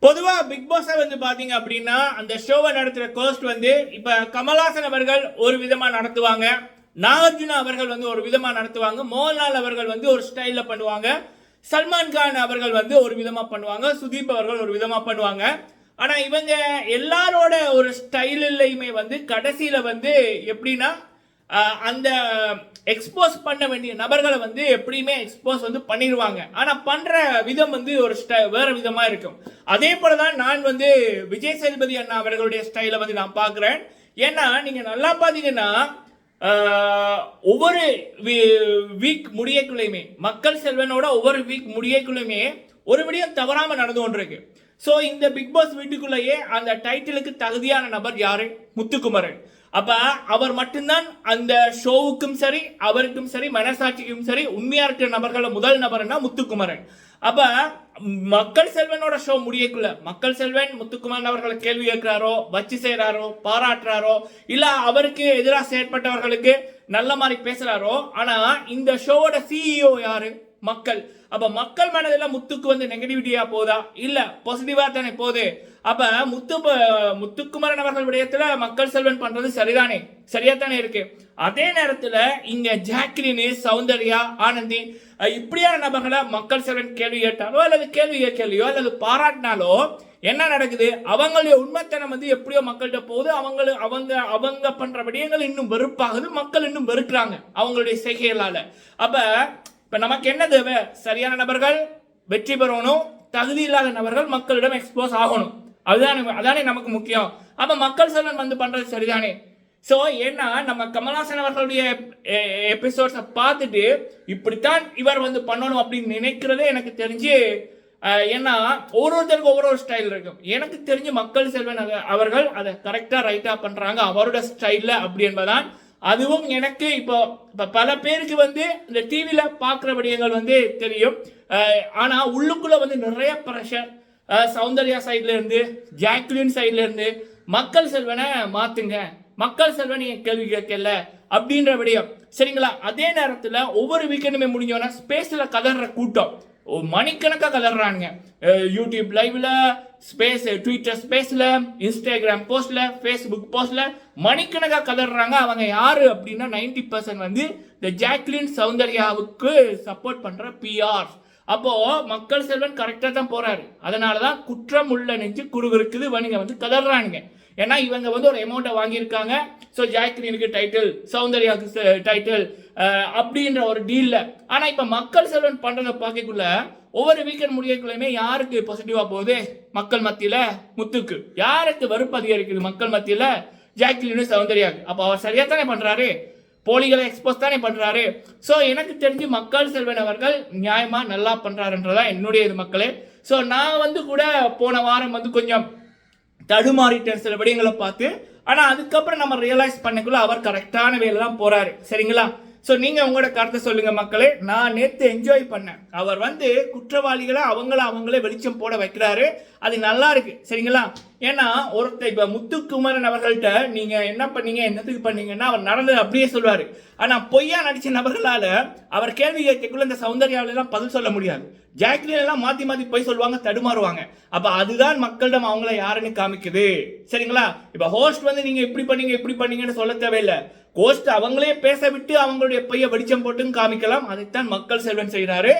பொதுவாக பிக் பாஸை வந்து பார்த்தீங்க அப்படின்னா அந்த ஷோவை நடத்துகிற கோஸ்ட் வந்து இப்போ கமல்ஹாசன் அவர்கள் ஒரு விதமாக நடத்துவாங்க, நாகார்ஜுனா அவர்கள் வந்து ஒரு விதமாக நடத்துவாங்க, மோகன்லால் அவர்கள் வந்து ஒரு ஸ்டைலில் பண்ணுவாங்க, சல்மான் கான் அவர்கள் வந்து ஒரு விதமாக பண்ணுவாங்க, சுதீப் அவர்கள் ஒரு விதமாக பண்ணுவாங்க. ஆனால் இவங்க எல்லாரோட ஒரு ஸ்டைலையுமே வந்து கடைசியில் வந்து எப்படின்னா அந்த எக்ஸ்போஸ் பண்ண வேண்டிய நபர்களை வந்து எப்படியுமே எக்ஸ்போஸ் வந்து பண்ணிடுவாங்க. ஆனால் பண்ணுற விதம் வந்து ஒரு வேறு விதமாக இருக்கும். அதே போல தான் நான் வந்து விஜய் சேதுபதி அண்ணா அவர்களுடைய ஸ்டைலை வந்து நான் பார்க்குறேன். ஏன்னா நீங்கள் நல்லா பார்த்தீங்கன்னா ஒவ்வொரு வீக் முடியக்குள்ளேயுமே மக்கள் செல்வனோட ஒவ்வொரு வீக் முடியக்குள்ளேயுமே ஒரு விடயம் தவறாமல் நடந்து கொண்டிருக்கு. ஸோ இந்த பிக் பாஸ் வீட்டுக்குள்ளேயே அந்த டைட்டிலுக்கு தகுதியான நபர் யாரு? முத்துக்குமரன். அப்ப அவர் மட்டும்தான் அந்த ஷோவுக்கும் சரி அவருக்கும் சரி மனசாட்சிக்கும் சரி உண்மையா இருக்கிற நபர்கள முதல் நபர்னா முத்துக்குமரன். அப்ப மக்கள் செல்வனோட ஷோ முடியக்குள்ள மக்கள் செல்வன் முத்துக்குமரன் அவர்களை கேள்வி கேட்கிறாரோ, வச்சு செய்யறாரோ, பாராட்டுறாரோ, இல்ல அவருக்கு எதிராக செயற்பட்டவர்களுக்கு நல்ல மாதிரி பேசுறாரோ. ஆனா இந்த ஷோவோட சிஇஓ யாரு? மக்கள். அப்ப மக்கள் மனதில் முத்துக்கு வந்து நெகட்டிவிட்டியா போதா இல்ல பாசிட்டிவா தானே போகுது? அப்ப முத்துக்குமரன் அவர்கள் விடயத்துல மக்கள் செல்வன் பண்றது சரிதானே, சரியா தானே இருக்கு. அதே நேரத்துல இங்க ஜாக்லின், சௌந்தர்யா, ஆனந்தி இப்படியான நபர்களை மக்கள் செல்வன் கேள்வி கேட்டாலோ அல்லது கேள்வி கேட்கலையோ அல்லது பாராட்டினாலோ என்ன நடக்குது? அவங்களுடைய உண்மைத்தனம் வந்து எப்படியோ மக்கள்கிட்ட போகுது. அவங்க பண்ற விடயங்கள் இன்னும் வெறுப்பாகுது, மக்கள் இன்னும் வெறுக்கிறாங்க அவங்களுடைய செய்கைகளால. அப்ப இப்ப நமக்கு என்ன தேவை? சரியான நபர்கள் வெற்றி பெறணும், தகுதி இல்லாத நபர்கள் மக்களிடம் எக்ஸ்போஸ் ஆகணும். அதானே நமக்கு முக்கியம். அப்ப மக்கள் செல்வன் வந்து பண்றது சரிதானே. ஸோ ஏன்னா நம்ம கமல்ஹாசன் அவர்களுடைய எபிசோட்ஸை பார்த்துட்டு இப்படித்தான் இவர் வந்து பண்ணணும் அப்படின்னு நினைக்கிறதே எனக்கு தெரிஞ்சு. ஏன்னா ஒவ்வொருத்தருக்கும் ஒவ்வொரு ஸ்டைல் இருக்கும். எனக்கு தெரிஞ்சு மக்கள் செல்வன் அவர்கள் அதை கரெக்டாக ரைட்டாக பண்ணுறாங்க அவரோட ஸ்டைலில் அப்படி என்பதான். அதுவும் எனக்கு இப்போ பல பேருக்கு வந்து இந்த டிவியில் பார்க்குற விடயங்கள் வந்து தெரியும். ஆனால் உள்ளுக்குள்ளே வந்து நிறைய ப்ரெஷர் சௌந்தர்யா சைட்ல இருந்து, ஜாக்லின் சைட்ல இருந்து மக்கள் செல்வனை மாத்துங்க, மக்கள் செல்வன் நீங்க கேள்வி கேட்கல அப்படின்ற விடயம் சரிங்களா. அதே நேரத்தில் ஒவ்வொரு வீக்கெண்டுமே முடிஞ்சோன்னா ஸ்பேஸ்ல கலர்ற கூட்டம் மணிக்கணக்காக கலர்றாங்க. யூடியூப் லைவ்ல ஸ்பேஸ், ட்விட்டர் ஸ்பேஸ்ல, இன்ஸ்டாகிராம் போஸ்ட்ல, ஃபேஸ்புக் போஸ்ட்ல மணிக்கணக்காக கலர்றாங்க. அவங்க யாரு அப்படின்னா 90% வந்து இந்த ஜாக்லின் சௌந்தர்யாவுக்கு சப்போர்ட் பண்ற பிஆர். அப்போ மக்கள் செல்வன் கரெக்டா தான் போறாரு. அதனாலதான் குற்றம் உள்ள நெஞ்சு குறுகுறுக்குது வணிக வந்து கதறானுங்க. ஏன்னா இவங்க வந்து ஒரு அமௌண்ட்டை வாங்கியிருக்காங்க. ஸோ ஜாக்லினுக்கு டைட்டில், சௌந்தர்யாவுக்கு டைட்டில் அப்படின்ற ஒரு டீல்ல. ஆனா இப்ப மக்கள் செல்வன் பண்றதை பார்க்கக்குள்ள ஒவ்வொரு வீக்கெண்ட் முடியக்குள்ளயுமே யாருக்கு பாசிட்டிவா போகுது? மக்கள் மத்தியில முத்துக்கு. யாருக்கு வெறுப்பு அதிகரிக்குது மக்கள் மத்தியில? ஜாக்லினு, சௌந்தர்யாவுக்கு. அப்ப அவர் சரியா தானே பண்றாரு, போலிகளை எக்ஸ்போஸ் தானே பண்றாரு. ஸோ எனக்கு தெரிஞ்சு மக்கள் செல்வன் அவர்கள் நியாயமா நல்லா பண்றாருன்றதா என்னுடைய இது மக்களே. ஸோ நான் வந்து கூட போன வாரம் வந்து கொஞ்சம் தடுமாறிட்டேன் சில விடயங்களை பார்த்து. ஆனா அதுக்கப்புறம் நம்ம ரியலைஸ் பண்ணக்குள்ள அவர் கரெக்டான வேலை தான் போறாரு சரிங்களா. ஸோ நீங்க உங்களோட கருத்தை சொல்லுங்க மக்களே. நான் நேற்று என்ஜாய் பண்ணேன். அவர் வந்து குற்றவாளிகளை அவங்களே வெளிச்சம் போட வைக்கிறாரு. அது நல்லா இருக்கு சரிங்களா. ஏன்னா ஒருத்தர் இப்ப முத்துக்குமரன் அவர்கள்ட்ட நீங்க என்ன பண்ணீங்க, என்னத்துக்கு பண்ணீங்கன்னா அவர் நடந்தது அப்படியே சொல்வாரு. ஆனா பொய்யா நடிச்ச நபர்களால அவர் கேள்வி கேட்கக்குள்ள இந்த சௌந்தர்யாவில எல்லாம் பதில் சொல்ல முடியாது. ஜாக்லின் எல்லாம் மாத்தி மாத்தி போய் சொல்லுவாங்க, தடுமாறுவாங்க. அப்ப அதுதான் மக்களிடம் அவங்கள யாருன்னு காமிக்குது சரிங்களா. இப்ப ஹோஸ்ட் வந்து நீங்க இப்படி பண்ணீங்கன்னு சொல்ல தேவையில்லை. கோஸ்ட் அவங்களே பேச விட்டு அவங்களுடைய பைய வெளிச்சம் போட்டு காமிக்கலாம். அதைத்தான் மக்கள் செல்வன் செய்யறாரு.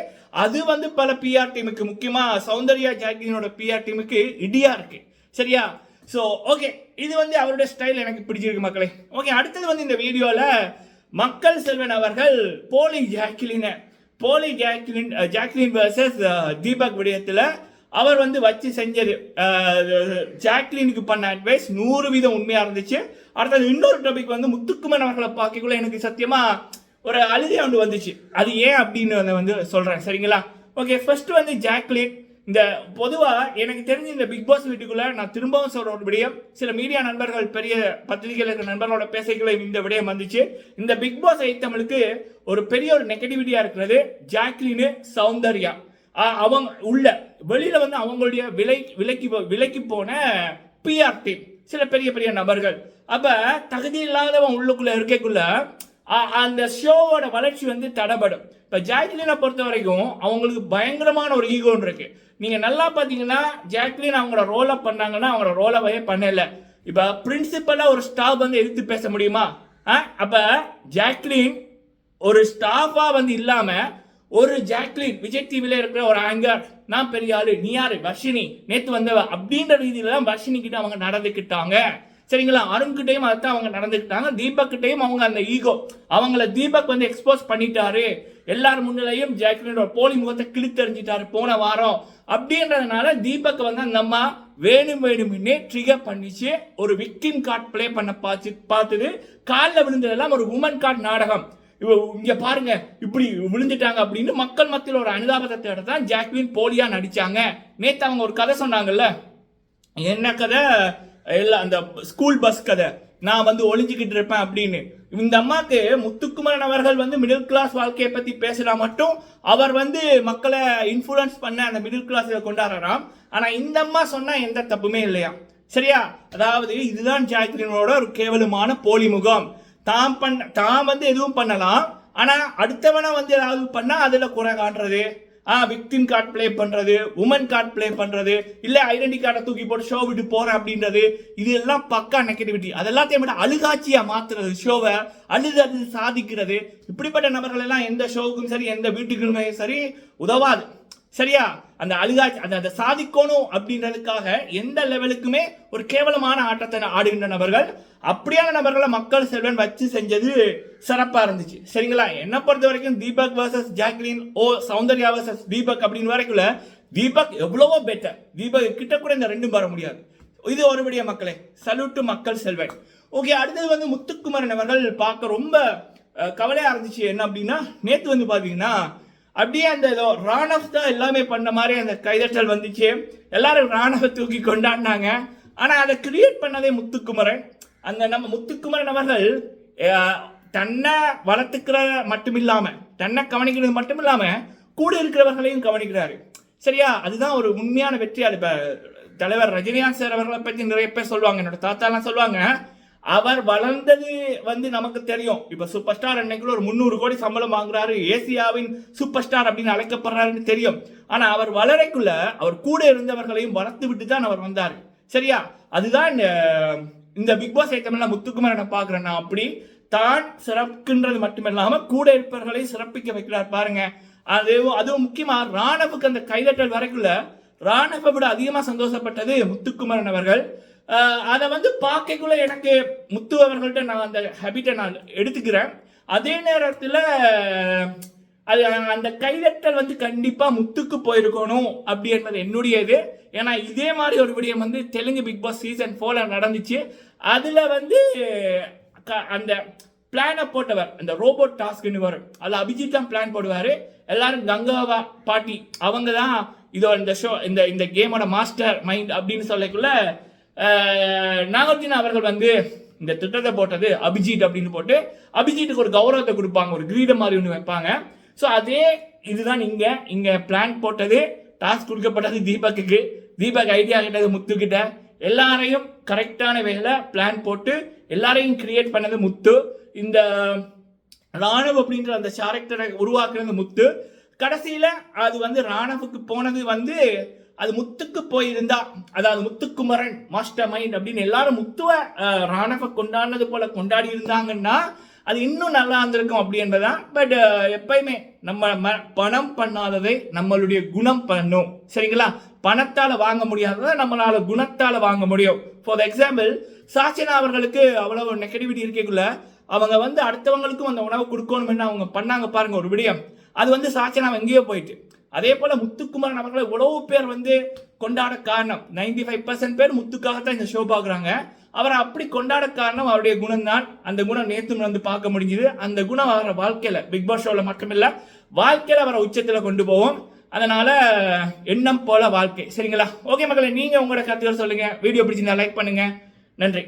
அது வந்து பல பிஆர் டீமுக்கு, முக்கியமா சௌந்தர்யா ஜாக்லினோட பிஆர் டீமுக்கு இடியா இருக்கு சரியா. ஸோ ஓகே, இது வந்து அவருடைய ஸ்டைல் எனக்கு பிடிச்சிருக்கு மக்களே. ஓகே, அடுத்தது வந்து இந்த வீடியோல மக்கள் செல்வன் அவர்கள் போலி ஜாக்லின் வர்சஸ் தீபக் விடயத்தில் அவர் வந்து வச்சு செஞ்சது, ஜாக்லினுக்கு பண்ண அட்வைஸ் 100% உண்மையா இருந்துச்சு. அடுத்தது இன்னொரு டாபிக் வந்து முத்துக்குமரன் அவர்களை பார்க்கக்குள்ள எனக்கு சத்தியமா ஒரு அழுகை ஒன்று வந்துச்சு. அது ஏன் அப்படின்னு வந்து சொல்றேன் சரிங்களா. ஓகே, ஃபர்ஸ்ட் வந்து ஜாக்லின் இந்த பொதுவா எனக்கு தெரிஞ்சு இந்த பிக் பாஸ் வீட்டுக்குள்ள நான் திரும்பவும் சொல்ற ஒரு விடயம், சில மீடியா நண்பர்கள், பெரிய பத்திரிகையில் இருக்கிற நண்பர்களோட பேசைகளை இந்த விடயம் வந்துச்சு. இந்த பிக் பாஸ் ஐட்டங்களுக்கு ஒரு பெரிய ஒரு நெகட்டிவிட்டியா இருக்கிறது ஜாக்லின், சௌந்தர்யா. அவங்க உள்ள வெளியில வந்து அவங்களுடைய விலைக்கு போன பிஆர் டீம், சில பெரிய பெரிய நபர்கள். அப்ப தகுதி இல்லாதவன் உள்ளுக்குள்ள இருக்கக்குள்ள அந்த ஷோவோட வளர்ச்சி வந்து தடைபடும். இப்போ ஜாக்லினை பொறுத்த வரைக்கும் அவங்களுக்கு பயங்கரமான ஒரு ஈகோன்னு இருக்கு. நீங்க நல்லா பார்த்தீங்கன்னா ஜாக்லின் அவங்களோட ரோல் அப் பண்ணாங்கன்னா அவங்களோட ரோல் அவே பண்ணல. இப்போ பிரின்சிபலா ஒரு ஸ்டாஃப் வந்து எடுத்து பேச முடியுமா? அப்ப ஜாக்லின் ஒரு ஸ்டாஃபா வந்து இல்லாம ஒரு ஜாக்லின் விஜய் டிவில இருக்கிற ஒரு ஆங்கர், நான் பெரிய ஆளு, நீ யாரு வர்ஷினி நேத்து வந்தவ அப்படின்ற ரீதியில தான் வர்ஷினி கிட்ட அவங்க நடந்துக்கிட்டாங்க. சரிங்களா? அருண் கிட்டையும் அதுதான் அவங்க நடந்துக்கிட்டாங்க. தீபக் கிட்டையும் அவங்க அந்த ஈகோ அவங்கள தீபக் வந்து எக்ஸ்போஸ் பண்ணிட்டாரு. எல்லாரும் முன்னிலையும் ஜாக்லினோட போலி முகத்தை கிழித்தறிஞ்சிட்டாரு போன வாரம். அப்படின்றதுனால தீபக் வந்து அந்த அம்மா வேணும்னே ட்ரிகர் பண்ணிச்சு. ஒரு விக்டிம் கார்டு பிளே பண்ண பார்த்தது. காலில் விழுந்ததெல்லாம் ஒரு உமன் கார்டு நாடகம். இங்க பாருங்க இப்படி விழுந்துட்டாங்க அப்படின்னு மக்கள் மத்தியில் ஒரு அனுதாபத்தை தான் ஜாக்லின் போலியா நடிச்சாங்க. நேத்து அவங்க ஒரு கதை சொன்னாங்கல்ல, என்ன கதை? எல்லாம் அந்த ஸ்கூல் பஸ் கதை, நான் வந்து ஒளிஞ்சுக்கிட்டு இருப்பேன் அப்படின்னு. இந்த அம்மாக்கு முத்துக்குமரன் அவர்கள் வந்து மிடில் கிளாஸ் வாழ்க்கையை பத்தி பேசினா மட்டும் அவர் வந்து மக்களை இன்ஃபுளுன்ஸ் பண்ண அந்த மிடில் கிளாஸ் கொண்டாடுறாராம். ஆனா இந்த அம்மா சொன்னா எந்த தப்புமே இல்லையா? சரியா? அதாவது இதுதான் ஜாக்லினோட ஒரு கேவலமான போலி முகம். தான் வந்து எதுவும் பண்ணலாம், ஆனா அடுத்தவனை வந்து ஏதாவது பண்ணா அதுல குறை காட்டுறது, விக்டிம் கார்டு பிளே பண்றது, உமன் கார்டு பிளே பண்றது, இல்ல ஐடென்டி கார்டை தூக்கி போட்டு ஷோ விட்டு போறேன் அப்படின்றது, இது எல்லாம் பக்கா நெகட்டிவிட்டி. அதெல்லாத்தையும் விட அழுகாட்சியா மாத்துறது, ஷோவை அழுது சாதிக்கிறது. இப்படிப்பட்ட நபர்கள் எல்லாம் எந்த ஷோவுக்கும் சரி எந்த வீட்டுக்குமே சரி உதவாது. சரியா? அந்த அழுகாட்சி அந்த சாதிக்கணும் அப்படின்றதுக்காக எந்த லெவலுக்குமே ஒரு கேவலமான ஆட்டத்தை ஆடுகின்ற நபர்கள். அப்படியான நபர்களை மக்கள் செல்வன் வச்சு செஞ்சது சிறப்பா இருந்துச்சு. சரிங்களா? என்ன பொறுத்த வரைக்கும் Deepak versus Jacqueline, Soundarya versus Deepak அப்படின்னு வரைக்குள்ள தீபக் எவ்வளவோ பெட்டர். தீபக் கிட்ட கூட இந்த ரெண்டும் வர முடியாது. இது ஒருபடிய மக்களே, சல்யூட் மக்கள் செல்வன். ஓகே, அடுத்தது வந்து முத்துக்குமரன் அவர்கள் பார்க்க ரொம்ப கவலையா இருந்துச்சு. என்ன அப்படின்னா, நேத்து வந்து பாத்தீங்கன்னா அப்படியே அந்த ராணவ் தான் எல்லாமே பண்ண மாதிரி அந்த கைதட்டல் வந்துச்சு. எல்லாரும் ராணவ தூக்கி கொண்டாடினாங்க. ஆனா அதை கிரியேட் பண்ணதே முத்துக்குமரன். அந்த நம்ம முத்துக்குமரன் அவர்கள் தன்னை வளர்த்துக்கிற மட்டும் இல்லாம, தன்னை கவனிக்கிறது மட்டும் இல்லாம கூட இருக்கிறவர்களையும் கவனிக்கிறாரு. சரியா? அதுதான் ஒரு உண்மையான வெற்றியாளர். இப்ப தலைவர் ரஜினிகாந்த் சார் அவர்களை பற்றி நிறைய பேர் சொல்லுவாங்க, என்னோட தாத்தாலாம் சொல்லுவாங்க, அவர் வளர்ந்தது வந்து நமக்கு தெரியும். இப்ப சூப்பர் ஸ்டார் அன்னைக்குள்ள ஒரு 300 கோடி சம்பளம் வாங்குறாரு, ஏசியாவின் சூப்பர் ஸ்டார் அப்படின்னு அழைக்கப்படுறாருன்னு தெரியும். ஆனா அவர் வளரைக்குள்ள அவர் கூட இருந்தவர்களையும் வளர்த்து விட்டு தான் அவர் வந்தாரு. சரியா? அதுதான் இந்த பிக் பாஸ் ஐட்டமெல்லாம் முத்துக்குமரனை பார்க்கிறேன் நான். அப்படி தான் சிறப்புன்றது மட்டுமில்லாம கூட இருப்பவர்களை சிறப்பிக்க வைக்கிறார் பாருங்க. அதுவும் முக்கியமா ராணவுக்கு அந்த கைதட்டல் வரைக்குள்ள ராணவை விட அதிகமா சந்தோஷப்பட்டது முத்துக்குமரன் அவர்கள். அதை வந்து பார்க்கக்குள்ள எனக்கு முத்து அவர்கள்ட்ட நான் அந்த ஹேபிட்டை நான் எடுத்துக்கிறேன். அதே நேரத்தில் அது அந்த கைதட்டல் வந்து கண்டிப்பா முத்துக்கு போயிருக்கணும் அப்படி என்பது என்னுடைய இது. ஏன்னா இதே மாதிரி ஒரு விடயம் வந்து தெலுங்கு பிக் பாஸ் சீசன் 4 நடந்துச்சு. அதுல வந்து அந்த பிளானை போட்டவர், அந்த ரோபோட் டாஸ்க்னு வரும், அதில் அபிஜித் தான் பிளான் போடுவாரு. எல்லாரும் கங்காவா பாட்டி அவங்க தான் இதோ இந்த ஷோ இந்த கேமோட மாஸ்டர் மைண்ட் அப்படின்னு சொல்லக்குள்ள நாகார்ஜுனா அவர்கள் வந்து இந்த திட்டத்தை போட்டது அபிஜித் அப்படின்னு போட்டு அபிஜித்துக்கு ஒரு கௌரவத்தை கொடுப்பாங்க, ஒரு கிரீடம் மாதிரி ஒன்று வைப்பாங்க. ஸோ அதே இதுதான் இங்க பிளான் போட்டது, டாஸ்க் கொடுக்கப்பட்டது தீபக்கு. தீபக் ஐடியா கிட்டது முத்துக்கிட்ட. எல்லாரையும் கரெக்டான வேலை பிளான் போட்டு எல்லாரையும் கிரியேட் பண்ணது முத்து. இந்த ராணவ் அப்படின்ற அந்த கேரக்டரை உருவாக்குறது முத்து. கடைசியில அது வந்து ராணவுக்கு போனது வந்து அது முத்துக்கு போயிருந்தா, அதாவது முத்துக்குமரன் மாஸ்டர் மைண்ட் அப்படின்னு எல்லாரும் முத்துவ ராணவ கொண்டாடினது போல கொண்டாடி இருந்தாங்கன்னா அது இன்னும் நல்லா இருந்திருக்கும் அப்படி என்பதுதான். பட் எப்பயுமே நம்ம பணம் பண்ணாததை நம்மளுடைய குணம் பண்ணும். சரிங்களா? பணத்தால வாங்க முடியாததை நம்மளால குணத்தால வாங்க முடியும். ஃபார் எக்ஸாம்பிள், சாச்சனா அவர்களுக்கு அவ்வளவு நெகட்டிவிட்டி இருக்கக்குள்ள அவங்க வந்து அடுத்தவங்களுக்கும் அந்த உணவு கொடுக்கணும்னு அவங்க பண்ணாங்க பாருங்க ஒரு விடயம். அது வந்து சாச்சனா எங்கேயோ போயிட்டு. அதே போல முத்துக்குமரன் அவர்களை இவ்வளவு பேர் வந்து கொண்டாட காரணம் 95% பேர் முத்துக்காகத்தான் இந்த ஷோ பார்க்குறாங்க. அவரை அப்படி கொண்டாட காரணம் அவருடைய குணம் தான். அந்த குணம் நேற்று வந்து பார்க்க முடிஞ்சுது. அந்த குணம் அவரை வாழ்க்கையில பிக் பாஸ் ஷோல மட்டுமில்ல வாழ்க்கையில அவரை உச்சத்துல கொண்டு போவோம். அதனால எண்ணம் போல வாழ்க்கை. சரிங்களா? ஓகே மக்களே, நீங்க உங்களோட கருத்துக்கள் சொல்லுங்க. வீடியோ பிடிச்சிருந்தா லைக் பண்ணுங்க. நன்றி.